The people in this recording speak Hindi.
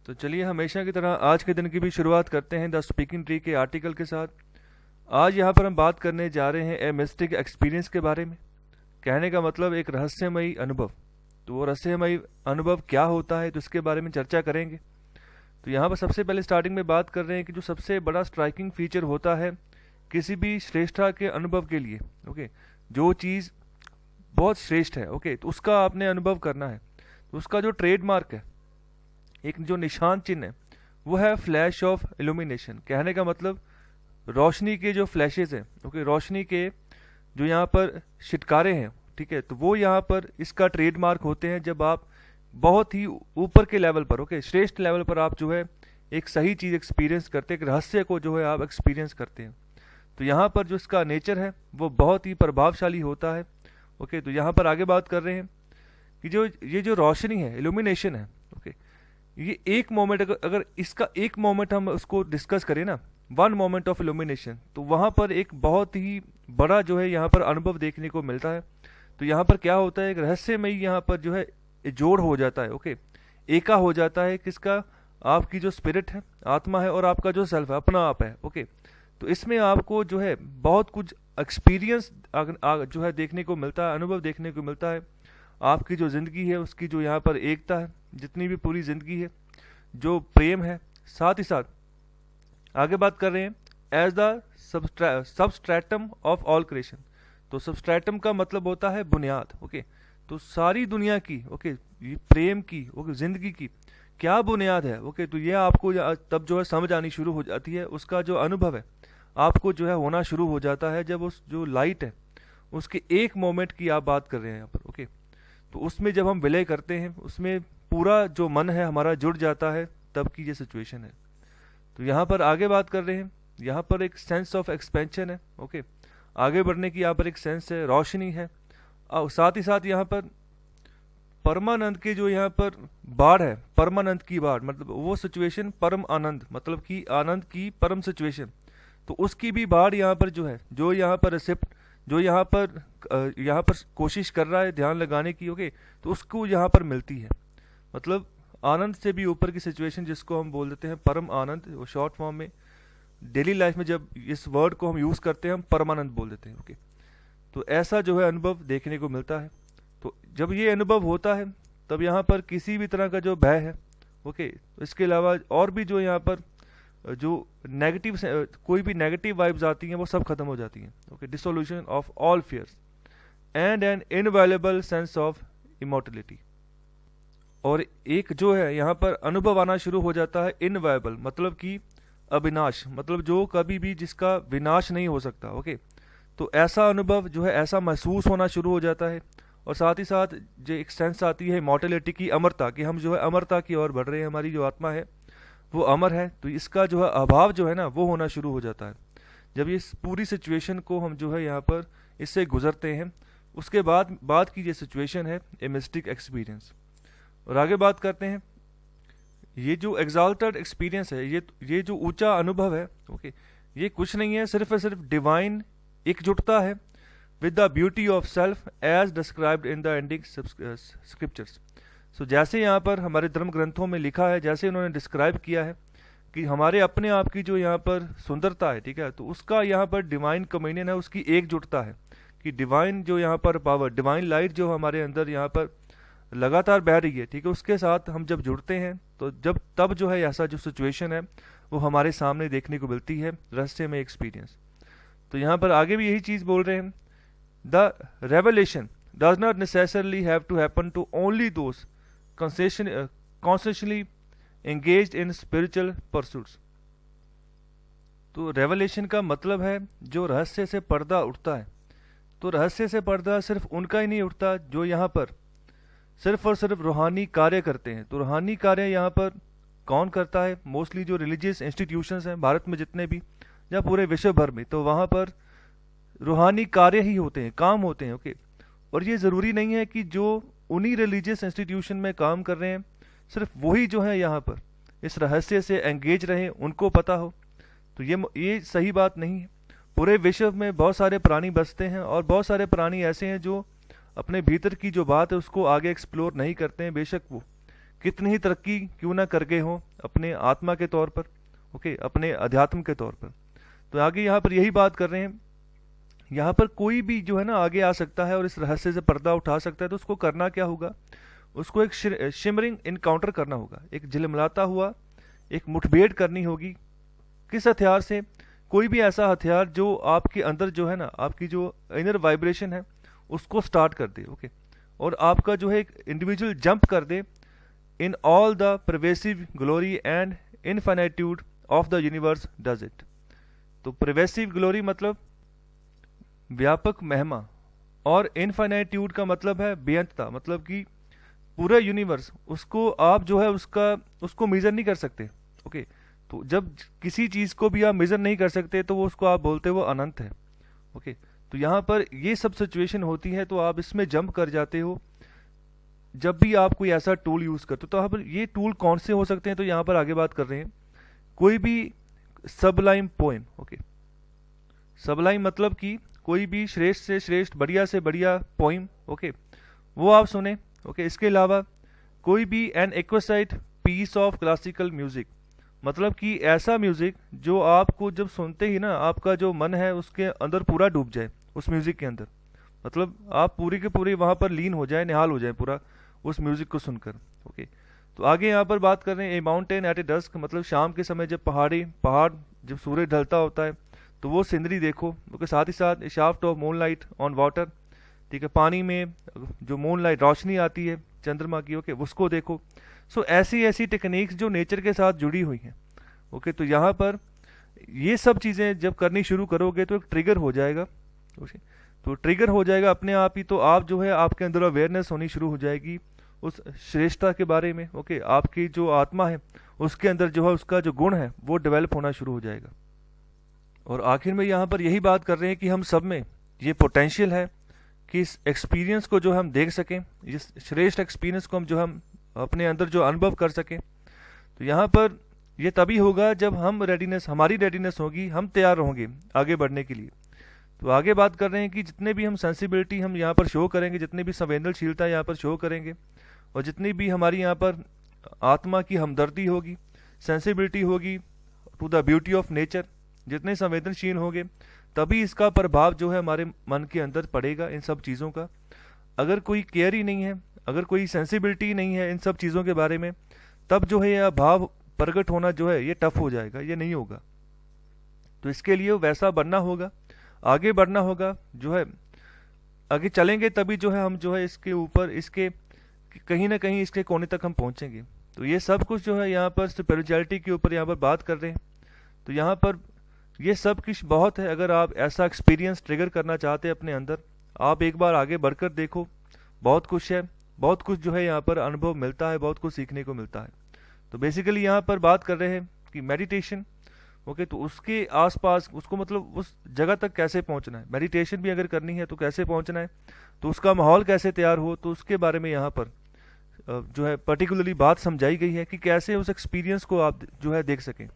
तो चलिए हमेशा की तरह आज के दिन की भी शुरुआत करते हैं द स्पीकिंग ट्री के आर्टिकल के साथ। आज यहाँ पर हम बात करने जा रहे हैं ए मिस्टिक एक्सपीरियंस के बारे में। कहने का मतलब एक रहस्यमयी अनुभव। तो वो रहस्यमयी अनुभव क्या होता है, तो इसके बारे में चर्चा करेंगे। तो यहाँ पर सबसे पहले स्टार्टिंग में बात कर रहे हैं कि जो सबसे बड़ा स्ट्राइकिंग फीचर होता है किसी भी श्रेष्ठता के अनुभव के लिए, ओके, जो चीज़ बहुत श्रेष्ठ है, ओके, तो उसका आपने अनुभव करना है। तो उसका जो ट्रेडमार्क है, एक जो निशान चिन्ह है, वो है फ्लैश ऑफ इल्यूमिनेशन। कहने का मतलब रोशनी के जो फ्लैशेस हैं, ओके, रोशनी के जो यहाँ पर छिटकारे हैं, ठीक है, तो वो यहाँ पर इसका ट्रेडमार्क होते हैं जब आप बहुत ही ऊपर के लेवल पर, ओके, श्रेष्ठ लेवल पर आप जो है एक सही चीज़ एक्सपीरियंस करते हैं, एक रहस्य को जो है आप एक्सपीरियंस करते हैं। तो यहाँ पर जो इसका नेचर है वो बहुत ही प्रभावशाली होता है, ओके। तो यहाँ पर आगे बात कर रहे हैं कि जो ये जो रोशनी है, इल्यूमिनेशन है, ओके, ये एक मोमेंट अगर इसका एक मोमेंट हम उसको डिस्कस करें ना, वन मोमेंट ऑफ इल्यूमिनेशन, तो वहाँ पर एक बहुत ही बड़ा जो है यहाँ पर अनुभव देखने को मिलता है। तो यहाँ पर क्या होता है, एक रहस्यमय यहाँ पर जो है जोड़ हो जाता है, ओके, एका हो जाता है किसका, आपकी जो स्पिरिट है, आत्मा है, और आपका जो सेल्फ है, अपना आप है, ओके। तो इसमें आपको जो है बहुत कुछ एक्सपीरियंस जो है देखने को मिलता है, अनुभव देखने को मिलता है। आपकी जो ज़िंदगी है उसकी जो यहाँ पर एकता है, जितनी भी पूरी ज़िंदगी है, जो प्रेम है, साथ ही साथ आगे बात कर रहे हैं as the substratum of all creation. तो सबस्ट्रेटम का मतलब होता है बुनियाद, ओके। तो सारी दुनिया की, ओके, ये प्रेम की, ओके, ज़िंदगी की क्या बुनियाद है, ओके। तो ये आपको तब जो है समझ आनी शुरू हो जाती है, उसका जो अनुभव है आपको जो है होना शुरू हो जाता है जब उस जो लाइट है उसके एक मोमेंट की आप बात कर रहे हैं यहाँ पर, ओके। तो उसमें जब हम विलय करते हैं उसमें पूरा जो मन है हमारा जुड़ जाता है, तब की ये सिचुएशन है। तो यहाँ पर आगे बात कर रहे हैं, यहाँ पर एक सेंस ऑफ एक्सपेंशन है, ओके, आगे बढ़ने की यहाँ पर एक सेंस है, रोशनी है, और साथ ही साथ यहाँ पर परमानंद के जो यहाँ पर बाढ़ है, परमानंद की बाढ़ मतलब वो सिचुएशन, परम आनंद मतलब कि आनंद की परम सिचुएशन, तो उसकी भी बाढ़ यहाँ पर जो है, जो यहाँ पर रिसिप्ट, जो यहाँ पर कोशिश कर रहा है ध्यान लगाने की, ओके, तो उसको यहाँ पर मिलती है। मतलब आनंद से भी ऊपर की सिचुएशन जिसको हम बोल देते हैं परम आनंद, वो शॉर्ट फॉर्म में डेली लाइफ में जब इस वर्ड को हम यूज़ करते हैं हम परमानंद बोल देते हैं, ओके। तो ऐसा जो है अनुभव देखने को मिलता है। तो जब ये अनुभव होता है तब यहाँ पर किसी भी तरह का जो भय है, ओके, इसके अलावा और भी जो यहाँ पर जो नेगेटिव कोई भी नेगेटिव वाइब्स आती हैं वो सब खत्म हो जाती हैं, okay. Dissolution of all fears and an invaluable sense of immortality. और एक जो है यहाँ पर अनुभव आना शुरू हो जाता है इनवैल्यूएबल मतलब कि अविनाश, मतलब जो कभी भी जिसका विनाश नहीं हो सकता, ओके। तो ऐसा अनुभव जो है ऐसा महसूस होना शुरू हो जाता है। और साथ ही साथ जो एक सेंस आती है इमॉर्टलिटी की, अमरता की, हम जो है अमरता की ओर बढ़ रहे हैं, हमारी जो आत्मा है वो अमर है। तो इसका जो है अभाव जो है ना वो होना शुरू हो जाता है जब इस पूरी सिचुएशन को हम जो है यहाँ पर इससे गुजरते हैं। उसके बाद की ये सिचुएशन है ए मिस्टिक एक्सपीरियंस। और आगे बात करते हैं, ये जो एग्जाल्टेड एक्सपीरियंस है, ये जो ऊंचा अनुभव है, ओके, ये कुछ नहीं है, सिर्फ और सिर्फ डिवाइन एकजुटता है with the beauty of self as described in the ending scriptures. So जैसे यहाँ पर हमारे धर्म ग्रंथों में लिखा है, जैसे उन्होंने डिस्क्राइब किया है कि हमारे अपने आप की जो यहाँ पर सुंदरता है, ठीक है, तो उसका यहाँ पर डिवाइन कम्युनियन है, उसकी एकजुटता है कि डिवाइन जो यहाँ पर पावर, डिवाइन लाइट जो हमारे अंदर यहाँ पर लगातार बह रही है, ठीक है, उसके साथ हम जब जुड़ते हैं तो तब जो है ऐसा जो सिचुएशन है वो हमारे सामने देखने को मिलती है, रहस्य में एक्सपीरियंस। तो यहाँ पर आगे भी यही चीज़ बोल रहे हैं, the revelation does not necessarily have to happen to only those constantly engaged in spiritual pursuits. तो रेवलेशन का मतलब है जो रहस्य से पर्दा उठता है। तो रहस्य से पर्दा सिर्फ उनका ही नहीं उठता जो यहाँ पर सिर्फ और सिर्फ रूहानी कार्य करते हैं। तो रूहानी कार्य यहाँ पर कौन करता है, मोस्टली जो रिलीजियस इंस्टीट्यूशंस हैं भारत में जितने भी या पूरे विश्व भर में, तो वहाँ पर रूहानी कार्य ही होते हैं, काम होते हैं, ओके। और ये ज़रूरी नहीं है कि जो उन्हीं रिलीजियस इंस्टीट्यूशन में काम कर रहे हैं सिर्फ वही जो है यहाँ पर इस रहस्य से एंगेज रहें, उनको पता हो। तो ये सही बात नहीं है। पूरे विश्व में बहुत सारे प्राणी बसते हैं और बहुत सारे प्राणी ऐसे हैं जो अपने भीतर की जो बात है उसको आगे एक्सप्लोर नहीं करते हैं, बेशक वो कितनी ही तरक्की क्यों ना कर गए हों अपने आत्मा के तौर पर, ओके, अपने अध्यात्म के तौर पर। तो आगे यहाँ पर यही बात कर रहे हैं, यहाँ पर कोई भी जो है ना आगे आ सकता है और इस रहस्य से पर्दा उठा सकता है। तो उसको करना क्या होगा, उसको एक शिमरिंग इनकाउंटर करना होगा, एक झिलमिलाता हुआ एक मुठभेड़ करनी होगी। किस हथियार से, कोई भी ऐसा हथियार जो आपके अंदर जो है ना, आपकी जो इनर वाइब्रेशन है उसको स्टार्ट कर दे, ओके, और आपका जो है एक इंडिविजुअल जंप कर दे in all the pervasive glory and infinitude of the universe does it. तो परवेसिव ग्लोरी मतलब व्यापक महिमा, और इनफाइनाइट्यूड का मतलब है बेअंतता, मतलब कि पूरा यूनिवर्स, उसको आप जो है उसको मेजर नहीं कर सकते, ओके। तो जब किसी चीज को भी आप मेजर नहीं कर सकते तो वो उसको आप बोलते हो वो अनंत है, ओके। तो यहाँ पर ये सब सिचुएशन होती है तो आप इसमें जंप कर जाते हो जब भी आप कोई ऐसा टूल यूज करते हो। तो यहाँ पर ये टूल कौन से हो सकते हैं, तो यहाँ पर आगे बात कर रहे हैं कोई भी सबलाइम पोएम, ओके। सबलाइम मतलब कि कोई भी श्रेष्ठ से श्रेष्ठ, बढ़िया से बढ़िया पोइम, ओके, वो आप सुने, ओके। इसके अलावा कोई भी an exquisite piece of classical music, मतलब कि ऐसा म्यूजिक जो आपको जब सुनते ही ना आपका जो मन है उसके अंदर पूरा डूब जाए उस म्यूजिक के अंदर, मतलब आप पूरी के पूरी वहां पर लीन हो जाए, निहाल हो जाए पूरा उस म्यूजिक को सुनकर, ओके। तो आगे यहाँ पर बात कर रहे हैं a mountain at a dusk, मतलब शाम के समय जब पहाड़ जब सूरज ढलता होता है तो वो सीनरी देखो, ओके। साथ ही साथ a shaft of moonlight on water, ठीक है, पानी में जो मूनलाइट रोशनी आती है चंद्रमा की, ओके, उसको देखो। सो ऐसी ऐसी टेक्निक्स जो नेचर के साथ जुड़ी हुई हैं, ओके। तो यहाँ पर ये सब चीज़ें जब करनी शुरू करोगे तो एक ट्रिगर हो जाएगा, ओके। तो ट्रिगर हो जाएगा अपने आप ही, तो आप जो है आपके अंदर अवेयरनेस होनी शुरू हो जाएगी उस श्रेष्ठता के बारे में, ओके। आपकी जो आत्मा है उसके अंदर जो है उसका जो गुण है वो डेवलप होना शुरू हो जाएगा। और आखिर में यहाँ पर यही बात कर रहे हैं कि हम सब में ये पोटेंशियल है कि इस एक्सपीरियंस को जो हम देख सकें, इस श्रेष्ठ एक्सपीरियंस को हम जो हम अपने अंदर जो अनुभव कर सकें। तो यहाँ पर ये तभी होगा जब हम रेडीनेस, हमारी रेडीनेस होगी, हम तैयार होंगे आगे बढ़ने के लिए। तो आगे बात कर रहे हैं कि जितने भी हम सेंसिबिलिटी हम यहाँ पर शो करेंगे, जितने भी संवेदनशीलता यहाँ पर शो करेंगे, और जितनी भी हमारी यहाँ पर आत्मा की हमदर्दी होगी, सेंसिबिलिटी होगी to the beauty of nature, जितने संवेदनशील होंगे तभी इसका प्रभाव जो है हमारे मन के अंदर पड़ेगा इन सब चीज़ों का। अगर कोई केयर ही नहीं है, अगर कोई सेंसिबिलिटी नहीं है इन सब चीज़ों के बारे में, तब जो है यह भाव प्रकट होना जो है ये टफ हो जाएगा, ये नहीं होगा। तो इसके लिए वैसा बनना होगा, आगे बढ़ना होगा, जो है आगे चलेंगे तभी जो है हम जो है इसके ऊपर, इसके कहीं ना कहीं इसके कोने तक हम पहुंचेंगे। तो ये सब कुछ जो है यहाँ पर स्पिरिचुअलिटी के ऊपर यहाँ पर बात कर रहे हैं। तो यहाँ पर ये सब कुछ बहुत है। अगर आप ऐसा एक्सपीरियंस ट्रिगर करना चाहते हैं अपने अंदर, आप एक बार आगे बढ़कर देखो, बहुत कुछ है, बहुत कुछ जो है यहाँ पर अनुभव मिलता है, बहुत कुछ सीखने को मिलता है। तो बेसिकली यहाँ पर बात कर रहे हैं कि मेडिटेशन, ओके, तो उसके आसपास उसको मतलब उस जगह तक कैसे पहुँचना है, मेडिटेशन भी अगर करनी है तो कैसे पहुँचना है, तो उसका माहौल कैसे तैयार हो, तो उसके बारे में यहाँ पर जो है पर्टिकुलरली बात समझाई गई है कि कैसे उस एक्सपीरियंस को आप जो है देख सकें।